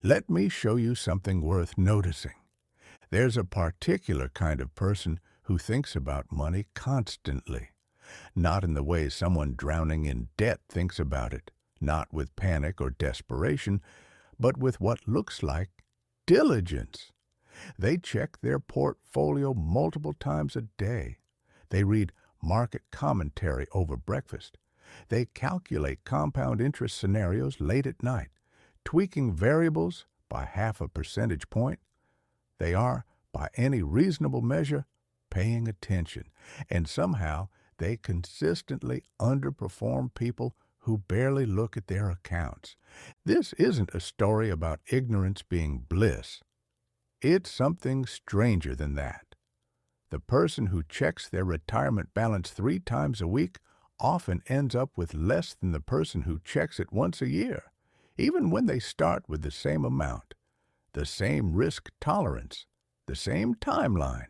Let me show you something worth noticing. There's a particular kind of person who thinks about money constantly, not in the way someone drowning in debt thinks about it, not with panic or desperation, but with what looks like diligence. They check their portfolio multiple times a day. They read market commentary over breakfast. They calculate compound interest scenarios late at night, tweaking variables by half a percentage point. They are, by any reasonable measure, paying attention, and somehow they consistently underperform people who barely look at their accounts. This isn't a story about ignorance being bliss. It's something stranger than that. The person who checks their retirement balance 3 times a week often ends up with less than the person who checks it once a year, even when they start with the same amount, the same risk tolerance, the same timeline.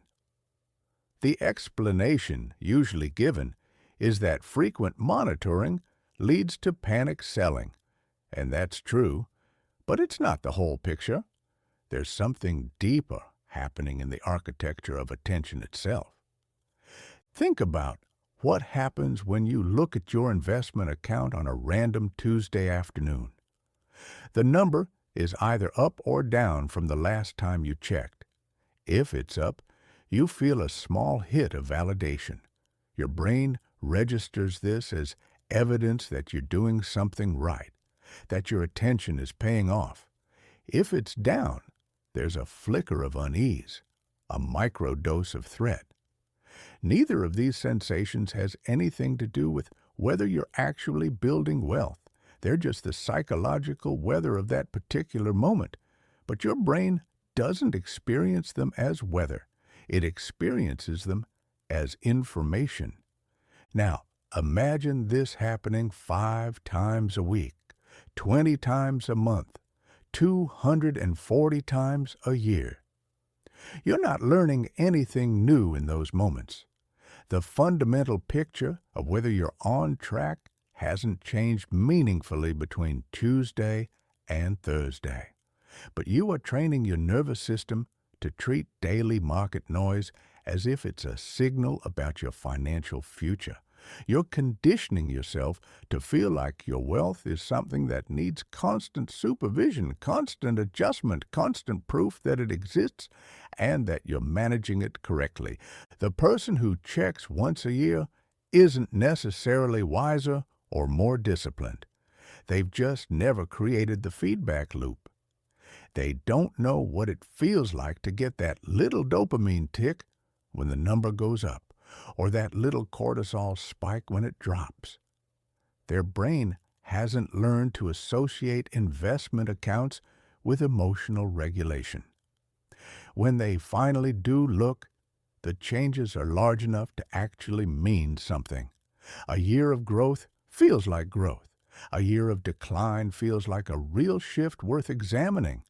The explanation usually given is that frequent monitoring leads to panic selling, and that's true, but it's not the whole picture. There's something deeper happening in the architecture of attention itself. Think about what happens when you look at your investment account on a random Tuesday afternoon. The number is either up or down from the last time you checked. If it's up, you feel a small hit of validation. Your brain registers this as evidence that you're doing something right, that your attention is paying off. If it's down, there's a flicker of unease, a microdose of threat. Neither of these sensations has anything to do with whether you're actually building wealth. They're just the psychological weather of that particular moment. But your brain doesn't experience them as weather. It experiences them as information. Now, imagine this happening 5 times a week, 20 times a month, 240 times a year. You're not learning anything new in those moments. The fundamental picture of whether you're on track hasn't changed meaningfully between Tuesday and Thursday. But you are training your nervous system to treat daily market noise as if it's a signal about your financial future. You're conditioning yourself to feel like your wealth is something that needs constant supervision, constant adjustment, constant proof that it exists, and that you're managing it correctly. The person who checks once a year isn't necessarily wiser or more disciplined. They've just never created the feedback loop. They don't know what it feels like to get that little dopamine tick when the number goes up, or that little cortisol spike when it drops. Their brain hasn't learned to associate investment accounts with emotional regulation. When they finally do look, the changes are large enough to actually mean something. A year of growth feels like growth. A year of decline feels like a real shift worth examining.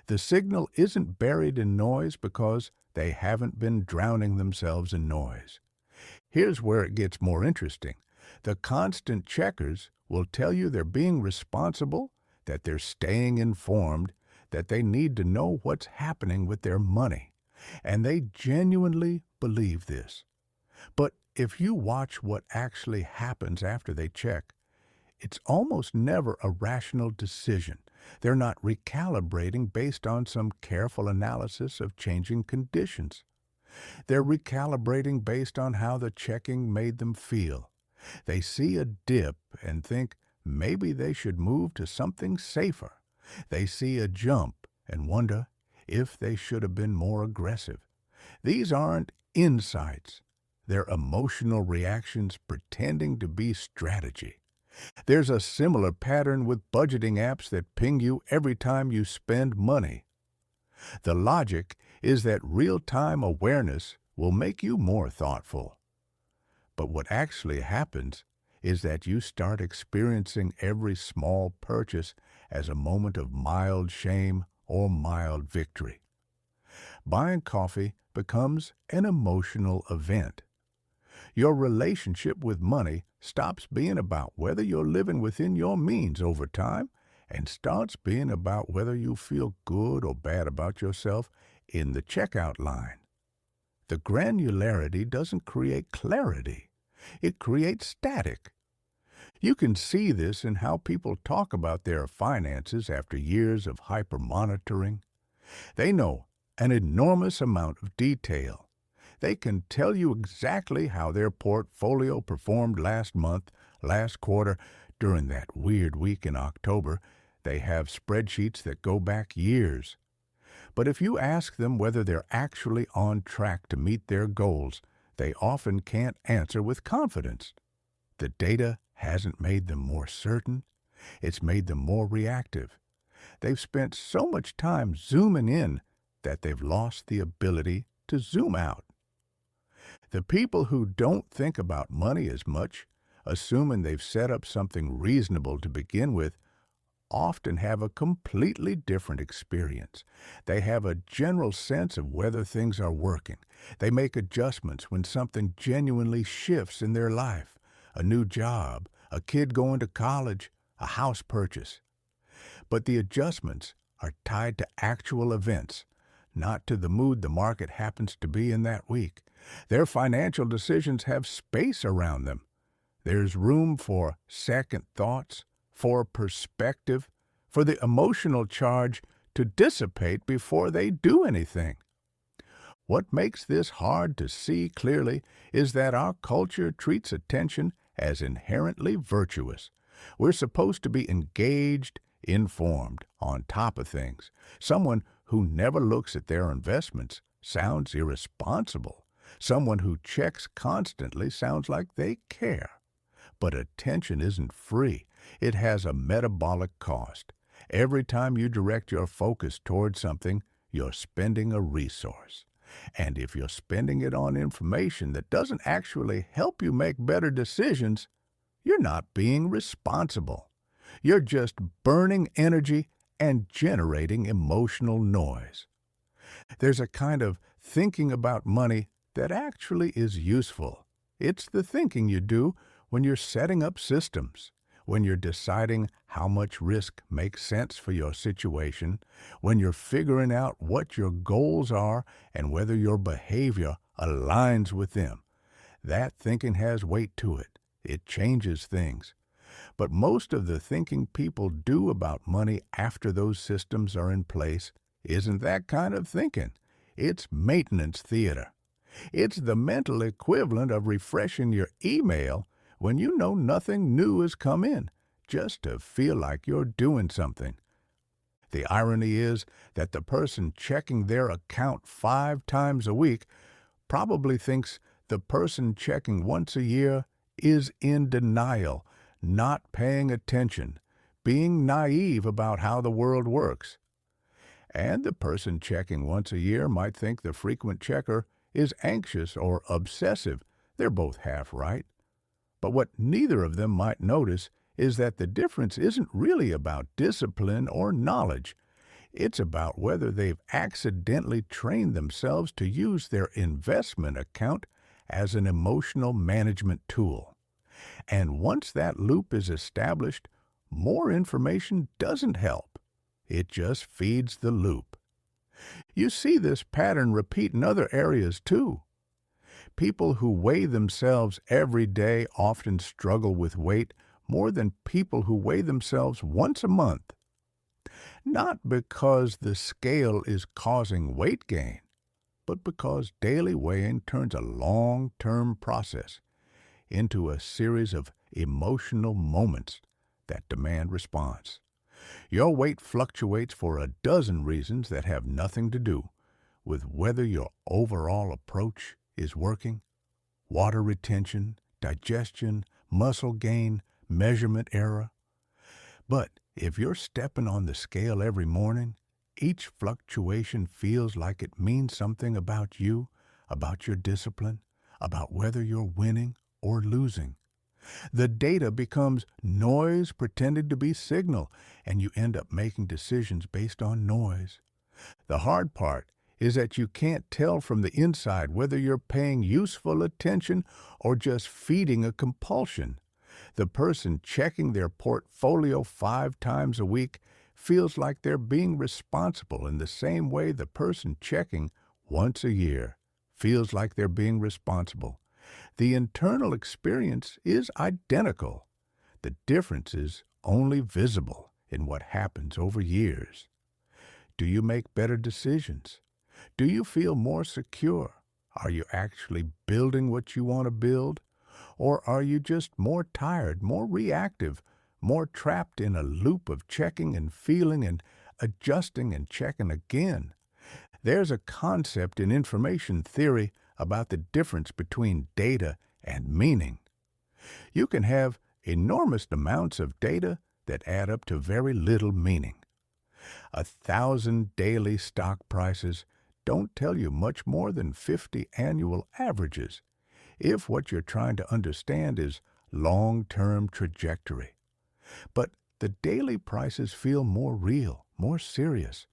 The signal isn't buried in noise because they haven't been drowning themselves in noise. Here's where it gets more interesting. The constant checkers will tell you they're being responsible, that they're staying informed, that they need to know what's happening with their money. And they genuinely believe this. But if you watch what actually happens after they check, it's almost never a rational decision. They're not recalibrating based on some careful analysis of changing conditions. They're recalibrating based on how the checking made them feel. They see a dip and think maybe they should move to something safer. They see a jump and wonder if they should have been more aggressive. These aren't insights. They're emotional reactions pretending to be strategy. There's a similar pattern with budgeting apps that ping you every time you spend money. The logic is that real-time awareness will make you more thoughtful. But what actually happens is that you start experiencing every small purchase as a moment of mild shame or mild victory. Buying coffee becomes an emotional event. Your relationship with money stops being about whether you're living within your means over time and starts being about whether you feel good or bad about yourself in the checkout line. The granularity doesn't create clarity. It creates static. You can see this in how people talk about their finances after years of hyper-monitoring. They know an enormous amount of detail. They can tell you exactly how their portfolio performed last month, last quarter, during that weird week in October. They have spreadsheets that go back years. But if you ask them whether they're actually on track to meet their goals, they often can't answer with confidence. The data hasn't made them more certain. It's made them more reactive. They've spent so much time zooming in that they've lost the ability to zoom out. The people who don't think about money as much, assuming they've set up something reasonable to begin with, often have a completely different experience. They have a general sense of whether things are working. They make adjustments when something genuinely shifts in their life. A new job, a kid going to college, a house purchase. But the adjustments are tied to actual events, not to the mood the market happens to be in that week. Their financial decisions have space around them. There's room for second thoughts, for perspective, for the emotional charge to dissipate before they do anything. What makes this hard to see clearly is that our culture treats attention as inherently virtuous. We're supposed to be engaged, informed, on top of things. Someone who never looks at their investments sounds irresponsible. Someone who checks constantly sounds like they care. But attention isn't free. It has a metabolic cost. Every time you direct your focus toward something, you're spending a resource. And if you're spending it on information that doesn't actually help you make better decisions, you're not being responsible. You're just burning energy and generating emotional noise. There's a kind of thinking about money that actually is useful. It's the thinking you do when you're setting up systems, when you're deciding how much risk makes sense for your situation, when you're figuring out what your goals are and whether your behavior aligns with them. That thinking has weight to it. It changes things. But most of the thinking people do about money after those systems are in place isn't that kind of thinking. It's maintenance theater. It's the mental equivalent of refreshing your email when you know nothing new has come in, just to feel like you're doing something. The irony is that the person checking their account 5 times a week probably thinks the person checking once a year is in denial, not paying attention, being naive about how the world works. And the person checking once a year might think the frequent checker is anxious or obsessive. They're both half right. But what neither of them might notice is that the difference isn't really about discipline or knowledge. It's about whether they've accidentally trained themselves to use their investment account as an emotional management tool. And once that loop is established, more information doesn't help. It just feeds the loop. You see this pattern repeat in other areas too. People who weigh themselves every day often struggle with weight more than people who weigh themselves once a month. Not because the scale is causing weight gain, but because daily weighing turns a long-term process into a series of emotional moments that demand response. Your weight fluctuates for a dozen reasons that have nothing to do with whether your overall approach is working. Water retention, digestion, muscle gain, measurement error. But if you're stepping on the scale every morning, each fluctuation feels like it means something about you, about your discipline, about whether you're winning or losing. The data becomes noise pretended to be signal, and you end up making decisions based on noise. The hard part is that you can't tell from the inside whether you're paying useful attention or just feeding a compulsion. The person checking their portfolio 5 times a week feels like they're being responsible in the same way the person checking once a year feels like they're being responsible. The internal experience is identical. The difference is only visible in what happens over years. Do you make better decisions? Do you feel more secure? Are you actually building what you want to build? Or are you just more tired, more reactive, more trapped in a loop of checking and feeling and adjusting and checking again? There's a concept in information theory about the difference between data and meaning. You can have enormous amounts of data that add up to very little meaning. 1,000 daily stock prices don't tell you much more than 50 annual averages if what you're trying to understand is long-term trajectory. But the daily prices feel more real, more serious,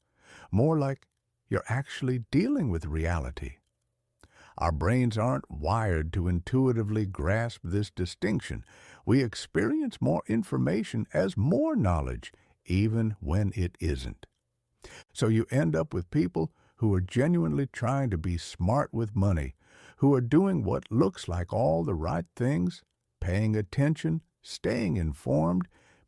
more like you're actually dealing with reality. Our brains aren't wired to intuitively grasp this distinction. We experience more information as more knowledge, even when it isn't. So you end up with people who are genuinely trying to be smart with money, who are doing what looks like all the right things, paying attention, staying informed,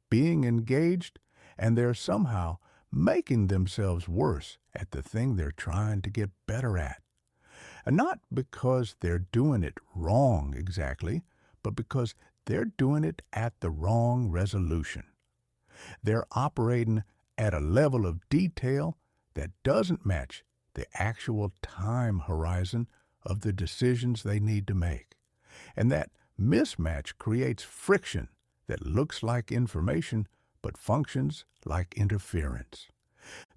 being engaged, and they're somehow making themselves worse at the thing they're trying to get better at. And not because they're doing it wrong exactly, but because they're doing it at the wrong resolution. They're operating at a level of detail that doesn't match the actual time horizon of the decisions they need to make. And that mismatch creates friction that looks like information but functions like interference.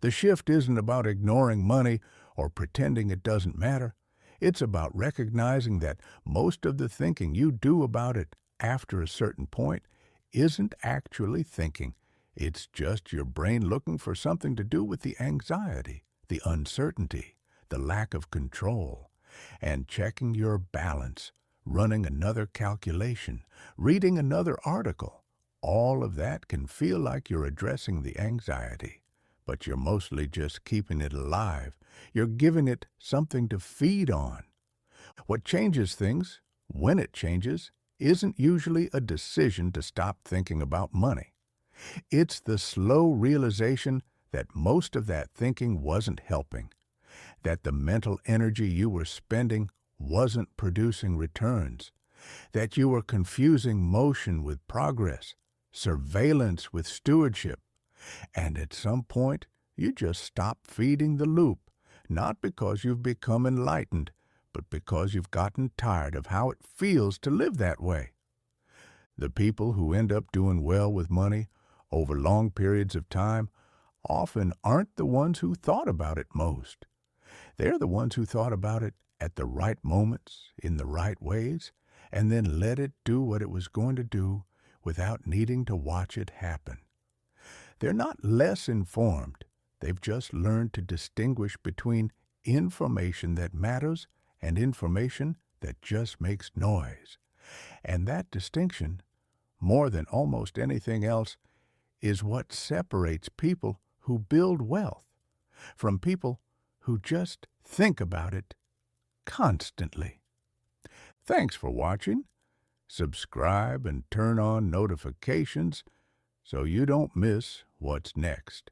The shift isn't about ignoring money or pretending it doesn't matter. It's about recognizing that most of the thinking you do about it after a certain point isn't actually thinking. It's just your brain looking for something to do with the anxiety, the uncertainty, the lack of control, and checking your balance, running another calculation, reading another article. All of that can feel like you're addressing the anxiety, but you're mostly just keeping it alive. You're giving it something to feed on. What changes things, when it changes, isn't usually a decision to stop thinking about money. It's the slow realization that most of that thinking wasn't helping, that the mental energy you were spending wasn't producing returns, that you were confusing motion with progress, surveillance with stewardship, and at some point you just stop feeding the loop, not because you've become enlightened, but because you've gotten tired of how it feels to live that way. The people who end up doing well with money over long periods of time often aren't the ones who thought about it most. They're the ones who thought about it at the right moments, in the right ways, and then let it do what it was going to do without needing to watch it happen. They're not less informed. They've just learned to distinguish between information that matters and information that just makes noise. And that distinction, more than almost anything else, is what separates people who build wealth from people who just think about it constantly. Thanks for watching. Subscribe and turn on notifications so you don't miss what's next.